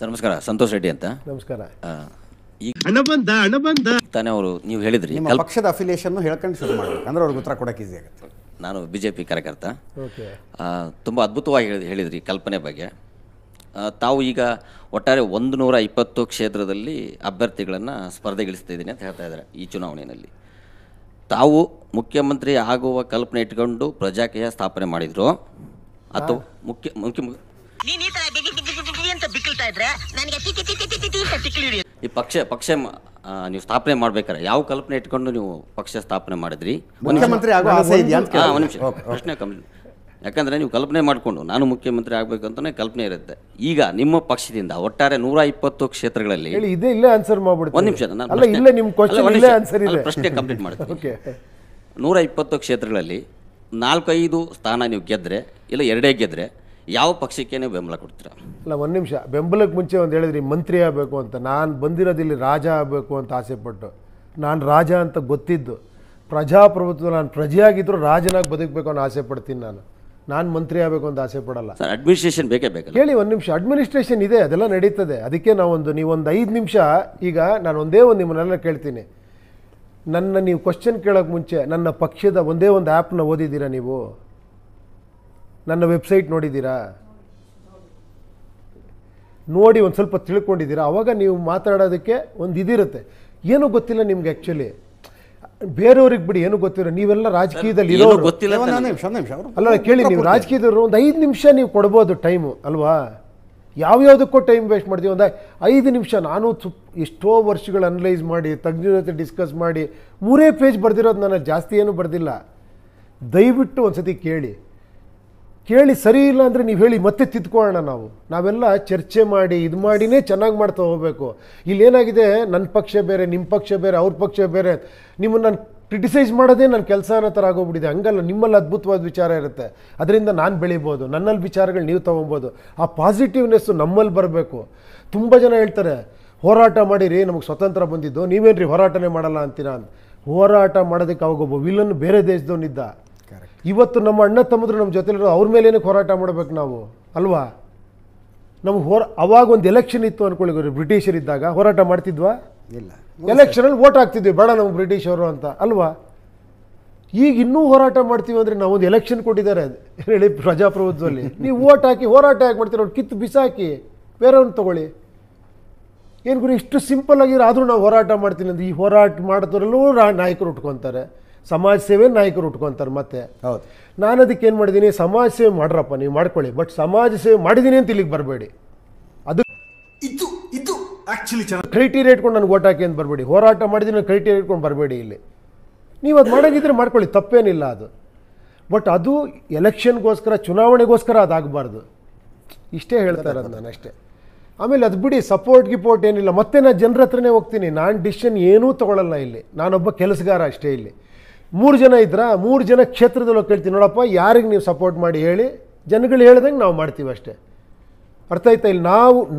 Sir ನಮಸ್ಕಾರ, ಸಂತೋಷ್ ರೆಡ್ಡಿ ಅಂತ. ನಮಸ್ಕಾರ. ಈಗ ತಾನೇ ಅವರು ನೀವು ಹೇಳಿದ್ರಿ ಪಕ್ಷದ ಅಫಿಲಿಯೇಷನ್ ಹೇಳ್ಕೊಂಡು ಶುರು ಮಾಡಬೇಕು ಅಂದ್ರೆ ಅವ್ರಿಗೆ ಉತ್ತರ ಕೊಡೋಕೆ ಈಸಿ ಆಗುತ್ತೆ. ನಾನು BJP ಕಾರ್ಯಕರ್ತ. ತುಂಬ ಅದ್ಭುತವಾಗಿ ಹೇಳಿದ್ರಿ ಕಲ್ಪನೆ ಬಗ್ಗೆ. ತಾವು ಈಗ ಒಟ್ಟಾರೆ 120 ಕ್ಷೇತ್ರದಲ್ಲಿ ಅಭ್ಯರ್ಥಿಗಳನ್ನು ಸ್ಪರ್ಧೆಗಿಳಿಸ್ತಾ ಇದ್ದೀನಿ ಅಂತ ಹೇಳ್ತಾ ಇದ್ದಾರೆ ಈ ಚುನಾವಣೆಯಲ್ಲಿ. ತಾವು ಮುಖ್ಯಮಂತ್ರಿ ಆಗುವ ಕಲ್ಪನೆ ಇಟ್ಕೊಂಡು ಪ್ರಜಾಕೀಯ ಸ್ಥಾಪನೆ ಮಾಡಿದ್ರು ಅಥವಾ ಈ ಪಕ್ಷ ನೀವು ಸ್ಥಾಪನೆ ಮಾಡ್ಬೇಕಾರೆ ಯಾವ ಕಲ್ಪನೆ ಇಟ್ಕೊಂಡು ನೀವು ಪಕ್ಷ ಸ್ಥಾಪನೆ ಮಾಡಿದ್ರಿ? ಮುಖ್ಯಮಂತ್ರಿ ಆಗೋ ಆಸೆ ಇದೆಯಾ ಅಂತ ಒಂದು ನಿಮಿಷ ಪ್ರಶ್ನೆ ಯಾಕಂದರೆ ನೀವು ಕಲ್ಪನೆ ಮಾಡಿಕೊಂಡು ನಾನು ಮುಖ್ಯಮಂತ್ರಿ ಆಗಬೇಕು ಅಂತಲೇ ಕಲ್ಪನೆ ಇರುತ್ತೆ. ಈಗ ನಿಮ್ಮ ಪಕ್ಷದಿಂದ ಒಟ್ಟಾರೆ 120 ಕ್ಷೇತ್ರಗಳಲ್ಲಿ ಇಲ್ಲೇ ಆನ್ಸರ್ ಮಾಡ್ಬಿಡ್ತೀನಿ. ಒಂದು ನಿಮಿಷ ಪ್ರಶ್ನೆ ಕಂಪ್ಲೀಟ್ ಮಾಡ್ತೀನಿ. 120 ಕ್ಷೇತ್ರಗಳಲ್ಲಿ 4-5 ಸ್ಥಾನ ನೀವು ಗೆದ್ದರೆ ಇಲ್ಲ 2 ಗೆದ್ದರೆ ಯಾವ ಪಕ್ಷಕ್ಕೆ ನೀವು ಬೆಂಬಲ ಕೊಡ್ತೀರಾ? ಅಲ್ಲ, ಒಂದು ನಿಮಿಷ. ಬೆಂಬಲಕ್ಕೆ ಮುಂಚೆ ಒಂದು ಹೇಳಿದ್ರಿ ಮಂತ್ರಿ ಆಗಬೇಕು ಅಂತ. ನಾನು ಬಂದಿರೋದಿಲ್ಲಿ ರಾಜ ಆಗಬೇಕು ಅಂತ ಆಸೆಪಟ್ಟು, ನಾನು ರಾಜ ಅಂತ ಗೊತ್ತಿದ್ದು, ಪ್ರಜಾಪ್ರಭುತ್ವ ನಾನು ಪ್ರಜೆಯಾಗಿದ್ದರೂ ರಾಜನಾಗಿ ಬದುಕಬೇಕು ಅನ್ನೋ ಆಸೆ ಪಡ್ತೀನಿ. ನಾನು ಮಂತ್ರಿ ಆಗಬೇಕು ಅಂತ ಆಸೆ ಪಡಲ್ಲ. ಸರ್ ಅಡ್ಮಿನಿಸ್ಟ್ರೇಷನ್ ಬೇಕೇ ಬೇಕಲ್ಲ? ಹೇಳಿ, ಒಂದು ನಿಮಿಷ. ಅಡ್ಮಿನಿಸ್ಟ್ರೇಷನ್ ಇದೆ, ಅದೆಲ್ಲ ನಡೀತದೆ. ಅದಕ್ಕೆ ನೀವೊಂದು 5 ನಿಮಿಷ ಈಗ ನಾನು ಒಂದೇ ಒಂದು ನಿಮ್ಮನ್ನೆಲ್ಲ ಕೇಳ್ತೀನಿ. ನೀವು ಕ್ವಶನ್ ಕೇಳೋಕ್ಕೆ ಮುಂಚೆ ನನ್ನ ಪಕ್ಷದ ಒಂದೇ ಒಂದು ಆ್ಯಪ್ನ ಓದಿದ್ದೀರಾ? ನೀವು ನನ್ನ ವೆಬ್ಸೈಟ್ ನೋಡಿದ್ದೀರಾ? ನೋಡಿ ಒಂದು ಸ್ವಲ್ಪ ತಿಳ್ಕೊಂಡಿದ್ದೀರಾ? ಅವಾಗ ನೀವು ಮಾತಾಡೋದಕ್ಕೆ ಒಂದು ಇದಿರುತ್ತೆ. ಏನೂ ಗೊತ್ತಿಲ್ಲ ನಿಮ್ಗೆ ಆ್ಯಕ್ಚುಲಿ. ಬೇರೆಯವ್ರಿಗೆ ಬಿಡಿ, ಏನು ಗೊತ್ತಿರೋ. ನೀವೆಲ್ಲ ರಾಜಕೀಯದಲ್ಲಿ ಇರೋರು. ಅಲ್ಲ ಕೇಳಿ, ನೀವು ರಾಜಕೀಯದವರು ಒಂದು 5 ನಿಮಿಷ ನೀವು ಕೊಡ್ಬೋದು ಟೈಮು ಅಲ್ವಾ? ಯಾವ್ಯಾವುದಕ್ಕೂ ಟೈಮ್ ವೇಸ್ಟ್ ಮಾಡ್ತೀವಿ. ಒಂದು 5 ನಿಮಿಷ. ನಾನು ಎಷ್ಟೋ ವರ್ಷಗಳು ಅನಲೈಸ್ ಮಾಡಿ ತಜ್ಞರ ಜೊತೆ ಡಿಸ್ಕಸ್ ಮಾಡಿ 3 ಪೇಜ್ ಬರೆದಿರೋದು. ನಾನು ಜಾಸ್ತಿ ಏನೂ ಬರೆದಿಲ್ಲ. ದಯವಿಟ್ಟು ಒಂದು ಸತಿ ಕೇಳಿ. ಸರಿ ಇಲ್ಲ ಅಂದರೆ ನೀವು ಹೇಳಿ, ಮತ್ತೆ ತಿದ್ಕೊಳ್ಳೋಣ. ನಾವೆಲ್ಲ ಚರ್ಚೆ ಮಾಡಿ ಇದು ಮಾಡಿನೇ ಚೆನ್ನಾಗಿ ಮಾಡ್ತಾ ಹೋಗಬೇಕು. ಇಲ್ಲೇನಾಗಿದೆ, ನನ್ನ ಪಕ್ಷ ಬೇರೆ, ನಿಮ್ಮ ಪಕ್ಷ ಬೇರೆ, ಅವ್ರ ಪಕ್ಷ ಬೇರೆ, ನಿಮ್ಮನ್ನು ನಾನು ಕ್ರಿಟಿಸೈಸ್ ಮಾಡೋದೇ ನನ್ನ ಕೆಲಸ ಅನ್ನೋ ಥರ ಆಗೋಗ್ಬಿಟ್ಟಿದೆ. ಹಂಗಲ್ಲ, ನಿಮ್ಮಲ್ಲಿ ಅದ್ಭುತವಾದ ವಿಚಾರ ಇರುತ್ತೆ, ಅದರಿಂದ ನಾನು ಬೆಳಿಬೋದು, ನನ್ನಲ್ಲಿ ವಿಚಾರಗಳು ನೀವು ತೊಗೊಬೋದು. ಆ ಪಾಸಿಟಿವ್ನೆಸ್ಸು ನಮ್ಮಲ್ಲಿ ಬರಬೇಕು. ತುಂಬ ಜನ ಹೇಳ್ತಾರೆ, ಹೋರಾಟ ಮಾಡಿರಿ ನಮಗೆ ಸ್ವತಂತ್ರ ಬಂದಿದ್ದು, ನೀವೇನ್ರಿ ಹೋರಾಟನೇ ಮಾಡಲ್ಲ ಅಂತೀರಾ ಅಂತ. ಹೋರಾಟ ಮಾಡೋದಕ್ಕೆ ಅವಾಗೊಬ್ಬ ವಿಲನ್ ಬೇರೆ ದೇಶದವನಿದ್ದ. ಇವತ್ತು ನಮ್ಮ ಅಣ್ಣ ತಮ್ಮದ್ರು ನಮ್ಮ ಜೊತೆಲಿರೋ ಅವ್ರ ಮೇಲೆ ಏನಕ್ಕೆ ಹೋರಾಟ ಮಾಡಬೇಕು ನಾವು ಅಲ್ವಾ? ನಮ್ಗೆ ಅವಾಗ ಒಂದು ಎಲೆಕ್ಷನ್ ಇತ್ತು ಅಂದ್ಕೊಳ್ಳಿ, ಬ್ರಿಟಿಷರಿದ್ದಾಗ ಹೋರಾಟ ಮಾಡ್ತಿದ್ವಾ? ಇಲ್ಲ. ಎಲೆಕ್ಷನಲ್ಲಿ ವೋಟ್ ಹಾಕ್ತಿದ್ವಿ, ಬೇಡ ನಮ್ಗೆ ಬ್ರಿಟಿಷರು ಅಂತ ಅಲ್ವಾ? ಈಗ ಇನ್ನೂ ಹೋರಾಟ ಮಾಡ್ತೀವಿ ಅಂದರೆ ನಾವೊಂದು ಎಲೆಕ್ಷನ್ ಕೊಟ್ಟಿದ್ದಾರೆ ಹೇಳಿ ಪ್ರಜಾಪ್ರಭುತ್ವದಲ್ಲಿ. ನೀವು ವೋಟ್ ಹಾಕಿ ಹೋರಾಟ ಯಾಕೆ ಮಾಡ್ತೀರ? ಅವ್ರು ಕಿತ್ತು ಬಿಸಾಕಿ ಬೇರೆಯವ್ರನ್ನ ತೊಗೊಳ್ಳಿ. ಏನು ಗುರಿ, ಇಷ್ಟು ಸಿಂಪಲ್ ಆಗಿರೋ ಆದರೂ ನಾವು ಹೋರಾಟ ಮಾಡ್ತೀನಿ ಅಂದರೆ ಈ ಹೋರಾಟ ಮಾಡೋದ್ರಲ್ಲೂ ನಾಯಕರು ಉಟ್ಕೊತಾರೆ, ಸಮಾಜ ಸೇವೆ ನಾಯಕರು ಉಟ್ಕೊತಾರೆ. ಮತ್ತೆ ಹೌದು, ನಾನು ಅದಕ್ಕೆ ಏನು ಮಾಡಿದ್ದೀನಿ, ಸಮಾಜ ಸೇವೆ ಮಾಡ್ರಪ್ಪ ನೀವು ಮಾಡ್ಕೊಳ್ಳಿ, ಬಟ್ ಸಮಾಜ ಸೇವೆ ಮಾಡಿದ್ದೀನಿ ಅಂತ ಇಲ್ಲಿಗೆ ಬರಬೇಡಿ. ಅದು ಇದು ಆ್ಯಕ್ಚುಲಿ ಕ್ರೈಟೀರಿಯಾ ಇಟ್ಕೊಂಡು ನನಗೆ ಓಟ್ ಹಾಕಿ ಅಂತ ಬರಬೇಡಿ. ಹೋರಾಟ ಮಾಡಿದ್ದೀನಿ ಕ್ರೈಟೀರಿಯಾ ಇಟ್ಕೊಂಡು ಬರಬೇಡಿ ಇಲ್ಲಿ. ನೀವು ಅದು ಮಾಡೋಂಗಿದ್ರೆ ಮಾಡ್ಕೊಳ್ಳಿ, ತಪ್ಪೇನಿಲ್ಲ ಅದು. ಬಟ್ ಅದು ಎಲೆಕ್ಷನ್ಗೋಸ್ಕರ, ಚುನಾವಣೆಗೋಸ್ಕರ ಅದಾಗಬಾರ್ದು. ಇಷ್ಟೇ ಹೇಳ್ತಾ ಇರೋದು ನಾನು, ಅಷ್ಟೇ. ಆಮೇಲೆ ಅದು ಬಿಡಿ, ಗಿಪೋರ್ಟ್ ಏನಿಲ್ಲ. ಮತ್ತೆ ನಾನು ಜನರ ಹತ್ರನೇ ಹೋಗ್ತೀನಿ. ನಾನು ಡಿಸಿಷನ್ ಏನೂ ತೊಗೊಳ್ಳಲ್ಲ ಇಲ್ಲಿ. ನಾನೊಬ್ಬ ಕೆಲಸಗಾರ ಅಷ್ಟೇ. ಇಲ್ಲಿ 3 ಜನ ಇದ್ರಾ, 3 ಜನ ಕ್ಷೇತ್ರದಲ್ಲಿ ಕೇಳ್ತೀನಿ, ನೋಡಪ್ಪ ಯಾರಿಗೆ ನೀವು ಸಪೋರ್ಟ್ ಮಾಡಿ ಹೇಳಿ, ಜನಗಳು ಹೇಳ್ದಂಗೆ ನಾವು ಮಾಡ್ತೀವಿ ಅಷ್ಟೇ. ಅರ್ಥ ಆಯ್ತಾ? ಇಲ್ಲಿ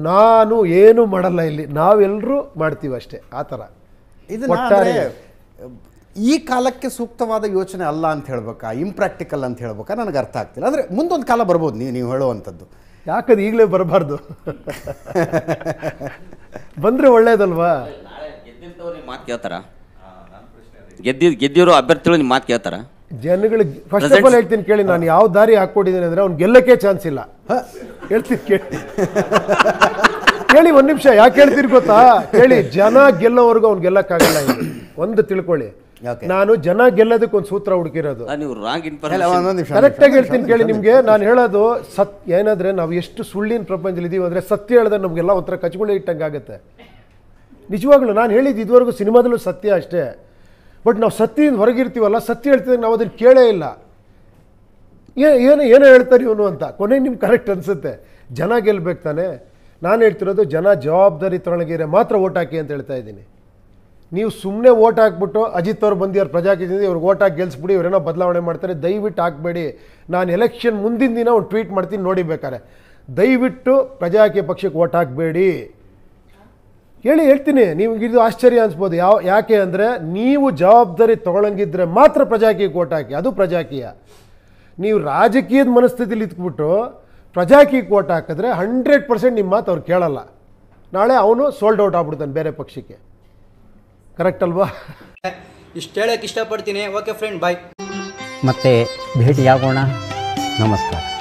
ನಾನು ಏನೂ ಮಾಡಲ್ಲ, ಇಲ್ಲಿ ನಾವೆಲ್ಲರೂ ಮಾಡ್ತೀವಿ ಅಷ್ಟೇ. ಆ ಥರ ಒಟ್ಟಾರೆ ಈ ಕಾಲಕ್ಕೆ ಸೂಕ್ತವಾದ ಯೋಚನೆ ಅಲ್ಲ ಅಂತ ಹೇಳ್ಬೇಕಾ, ಇಂಪ್ರಾಕ್ಟಿಕಲ್ ಅಂತ ಹೇಳ್ಬೇಕಾ, ನನಗೆ ಅರ್ಥ ಆಗ್ತಿಲ್ಲ. ಅಂದರೆ ಮುಂದೊಂದು ಕಾಲ ಬರ್ಬೋದು ನೀವು ಹೇಳುವಂಥದ್ದು. ಯಾಕದು ಈಗಲೇ ಬರಬಾರ್ದು? ಬಂದರೆ ಒಳ್ಳೇದಲ್ವಾ? ಮಾತು ಕೇಳ್ತಾರ? ಗೆದ್ದಿರೋ ಅಭ್ಯರ್ಥಿಗಳು ನಿಮ್ಮ ಮಾತು ಕೇಳ್ತಾರ? ಜನಗಳಿಗೆ ಫಸ್ಟ್ ಆಫ್ ಆಲ್ ಹೇಳ್ತೀನಿ ಕೇಳಿ, ನಾನು ಯಾವ ದಾರಿ ಹಾಕ್ಕೊಟ್ಟಿದ್ದೀನಿ ಅಂದರೆ ಅವ್ನು ಗೆಲ್ಲಕ್ಕೆ ಚಾನ್ಸ್ ಇಲ್ಲ. ಹೇಳ್ತೀನಿ ಕೇಳಿ ಒಂದು ನಿಮಿಷ. ಯಾಕೆ ಹೇಳ್ತೀರಿ ಗೊತ್ತಾ? ಕೇಳಿ, ಜನ ಗೆಲ್ಲೋವರೆಗೂ ಅವ್ನು ಗೆಲ್ಲಕ್ಕಾಗಲ್ಲ. ಒಂದು ತಿಳ್ಕೊಳ್ಳಿ, ನಾನು ಜನ ಗೆಲ್ಲೋದಕ್ಕೆ ಒಂದು ಸೂತ್ರ ಹುಡುಕಿರೋದು. ಕರೆಕ್ಟಾಗಿ ಹೇಳ್ತೀನಿ ಕೇಳಿ ನಿಮಗೆ. ನಾನು ಹೇಳೋದು ಏನಾದರೆ, ನಾವು ಎಷ್ಟು ಸುಳ್ಳಿನ ಪ್ರಪಂಚದಲ್ಲಿ ಇದೀವಿ ಅಂದರೆ, ಸತ್ಯ ಹೇಳಿದ್ರೆ ನಮಗೆಲ್ಲ ಒಂಥರ ಕಚ್ಗುಳಿ ಇಟ್ಟಂಗೆ ಆಗುತ್ತೆ. ನಿಜವಾಗ್ಲೂ ನಾನು ಹೇಳಿದ್ದು ಇದುವರೆಗೂ ಸಿನಿಮಾದಲ್ಲೂ ಸತ್ಯ ಅಷ್ಟೇ. ಬಟ್ ನಾವು ಸತ್ಯದಿಂದ ಹೊರಗಿರ್ತೀವಲ್ಲ, ಸತ್ಯ ಹೇಳ್ತಿದ್ದಾಗ ನಾವು ಅದನ್ನು ಕೇಳೇ ಇಲ್ಲ. ಏನೋ ಹೇಳ್ತಾರೆ ಇವನು ಅಂತ. ಕೊನೆಗೆ ನಿಮ್ಗೆ ಕರೆಕ್ಟ್ ಅನಿಸುತ್ತೆ. ಜನ ಗೆಲ್ಬೇಕು ತಾನೆ. ನಾನು ಹೇಳ್ತಿರೋದು, ಜನ ಜವಾಬ್ದಾರಿ ತೊಗೊಳಗಿರೆ ಮಾತ್ರ ಓಟ್ ಹಾಕಿ ಅಂತ ಹೇಳ್ತಾ ಇದ್ದೀನಿ. ನೀವು ಸುಮ್ಮನೆ ಓಟ್ ಹಾಕ್ಬಿಟ್ಟು ಅಜಿತ್ ಅವ್ರು ಬಂದಿವ್ರು ಪ್ರಜಾಕೀಯದಿಂದ ಇವ್ರಿಗೆ ಓಟ್ ಹಾಕಿ ಗೆಲ್ಸ್ಬಿಡಿ, ಇವರೇನೋ ಬದಲಾವಣೆ ಮಾಡ್ತಾರೆ, ದಯವಿಟ್ಟು ಹಾಕಬೇಡಿ. ನಾನು ಎಲೆಕ್ಷನ್ ಮುಂದಿನ ದಿನ ಒಂದು ಟ್ವೀಟ್ ಮಾಡ್ತೀನಿ, ನೋಡಿ ಬೇಕಾರೆ. ದಯವಿಟ್ಟು ಪ್ರಜಾಕೀಯ ಪಕ್ಷಕ್ಕೆ ಓಟ್ ಹಾಕಬೇಡಿ ಹೇಳ್ತೀನಿ. ನಿಮ್ಗೆ ಇದು ಆಶ್ಚರ್ಯ ಅನಿಸ್ಬೋದು. ಯಾಕೆ ಅಂದರೆ, ನೀವು ಜವಾಬ್ದಾರಿ ತೊಗೊಳಂಗಿದ್ರೆ ಮಾತ್ರ ಪ್ರಜಾಕೀಯಕ್ಕೆ ಓಟ್ ಹಾಕಿ. ಅದು ಪ್ರಜಾಕೀಯ. ನೀವು ರಾಜಕೀಯದ ಮನಸ್ಥಿತಿಲಿ ಇದ್ಬಿಟ್ಟು ಪ್ರಜಾಕೀಯಕ್ಕೆ ಓಟ್ ಹಾಕಿದ್ರೆ 100% ನಿಮ್ಮ ಮಾತು ಅವ್ರು ಕೇಳಲ್ಲ. ನಾಳೆ ಅವನು ಸೋಲ್ಡ್ ಔಟ್ ಆಗ್ಬಿಡ್ತಾನೆ ಬೇರೆ ಪಕ್ಷಕ್ಕೆ. ಕರೆಕ್ಟ್ ಅಲ್ವಾ? ಇಷ್ಟು ಹೇಳಕ್ಕೆ ಇಷ್ಟಪಡ್ತೀನಿ. ಓಕೆ ಫ್ರೆಂಡ್, ಬಾಯ್. ಮತ್ತೆ ಭೇಟಿಯಾಗೋಣ. ನಮಸ್ಕಾರ.